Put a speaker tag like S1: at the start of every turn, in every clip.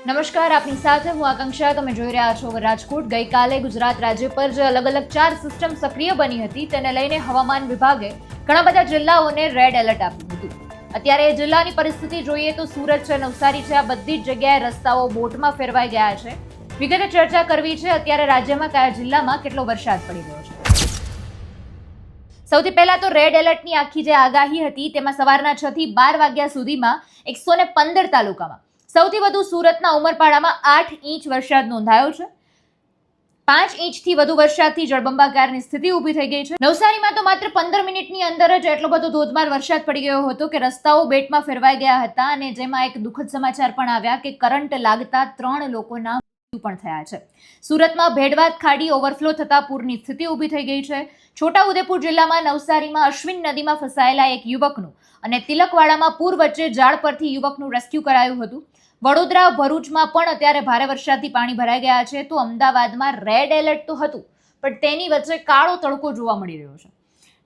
S1: નમસ્કાર, આપની સાથે હું આકાંક્ષા. તમે જોઈ રહ્યા છો રાજકોટ. ગઈકાલે ગુજરાત રાજ્ય પર જે અલગ અલગ 4 સિસ્ટમ સક્રિય બની હતી તેને લઈને હવામાન વિભાગે ઘણા બધા જિલ્લાઓને રેડ એલર્ટ આપ્યું હતું. અત્યારે એ જિલ્લાની પરિસ્થિતિ જોઈએ તો સુરત છે, નવસારી છે, આ બધી જ જગ્યાએ રસ્તાઓ બોટમાં ફેરવાઈ ગયા છે. વિગતે ચર્ચા કરવી છે અત્યારે રાજ્યમાં કયા જિલ્લામાં કેટલો વરસાદ પડી રહ્યો છે. સૌથી પહેલા તો રેડ એલર્ટની આખી જે આગાહી હતી તેમાં સવારના 6 થી 12 વાગ્યા સુધીમાં 115 તાલુકામાં સૌથી વધુ સુરતના ઉમરપાડામાં 8 ઇંચ વરસાદ નોંધાયો છે. 5 ઇંચથી વધુ વરસાદથી જળબંબાકારની સ્થિતિ ઊભી થઈ ગઈ છે. નવસારીમાં તો માત્ર 15 મિનિટની અંદર જ એટલો બધો ધોધમાર વરસાદ પડી ગયો હતો કે રસ્તાઓ બેટમાં ફેરવાઈ ગયા હતા અને જેમાં એક દુઃખદ સમાચાર પણ આવ્યા કે કરંટ લાગતા 3 લોકોના મૃત્યુ પણ થયા છે. સુરતમાં ભેડવાદ ખાડી ઓવરફ્લો થતા પૂરની સ્થિતિ ઊભી થઈ ગઈ છે. છોટાઉદેપુર જિલ્લામાં નવસારીમાં અશ્વિન નદીમાં ફસાયેલા એક યુવકનું અને તિલકવાડામાં પૂર વચ્ચે ઝાડ પરથી યુવકનું રેસ્ક્યુ કરાયું હતું. વડોદરા, ભરૂચમાં પણ અત્યારે ભારે વરસાદથી પાણી ભરાઈ ગયા છે. તો અમદાવાદમાં રેડ એલર્ટ તો હતું પણ તેની વચ્ચે કાળો તડકો જોવા મળી રહ્યો છે.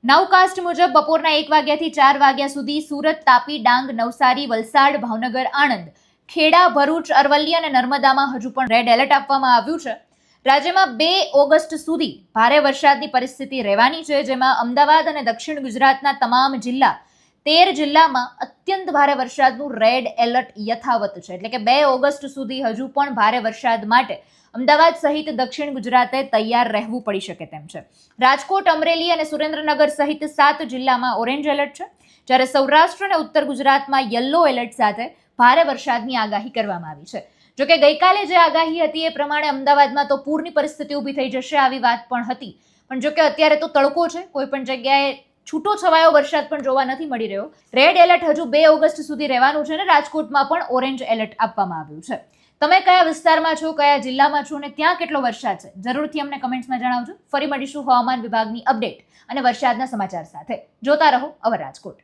S1: નાઉકાસ્ટ મુજબ બપોરના 1 વાગ્યાથી 4 વાગ્યા સુધી સુરત, તાપી, ડાંગ, નવસારી, વલસાડ, ભાવનગર, આણંદ, ખેડા, ભરૂચ, અરવલ્લી અને નર્મદામાં હજુ પણ રેડ એલર્ટ આપવામાં આવ્યું છે. રાજ્યમાં 2 ઓગસ્ટ સુધી ભારે વરસાદની પરિસ્થિતિ રહેવાની છે, જેમાં અમદાવાદ અને દક્ષિણ ગુજરાતના તમામ જિલ્લા 13 જિલ્લામાં અત્યંત ભારે વરસાદનું રેડ એલર્ટ યથાવત છે. એટલે કે 2 ઓગસ્ટ સુધી હજુ પણ ભારે વરસાદ માટે અમદાવાદ સહિત દક્ષિણ ગુજરાતે તૈયાર રહેવું પડી શકે તેમ છે. રાજકોટ, અમરેલી અને સુરેન્દ્રનગર સહિત 7 જિલ્લામાં ઓરેન્જ એલર્ટ છે, જ્યારે સૌરાષ્ટ્ર અને ઉત્તર ગુજરાતમાં યલો એલર્ટ સાથે ભારે વરસાદની આગાહી કરવામાં આવી છે. જોકે ગઈકાલે જે આગાહી હતી એ પ્રમાણે અમદાવાદમાં તો પૂરની પરિસ્થિતિ ઊભી થઈ જશે આવી વાત પણ હતી. પણ જોકે અત્યારે તો તડકો છે, કોઈ પણ જગ્યાએ છૂટો છવાયો વરસાદ પણ જોવા નથી મળી રહ્યો. રેડ એલર્ટ હજુ 2 ઓગસ્ટ સુધી રહેવાનું છે અને રાજકોટમાં પણ ઓરેન્જ એલર્ટ આપવામાં આવ્યું છે. તમે કયા વિસ્તારમાં છો, કયા જિલ્લામાં છો અને ત્યાં કેટલો વરસાદ છે જરૂરથી અમને કમેન્ટ્સમાં જણાવજો. ફરી મળીશું હવામાન વિભાગની અપડેટ અને વરસાદના સમાચાર સાથે. જોતા રહો અવર રાજકોટ.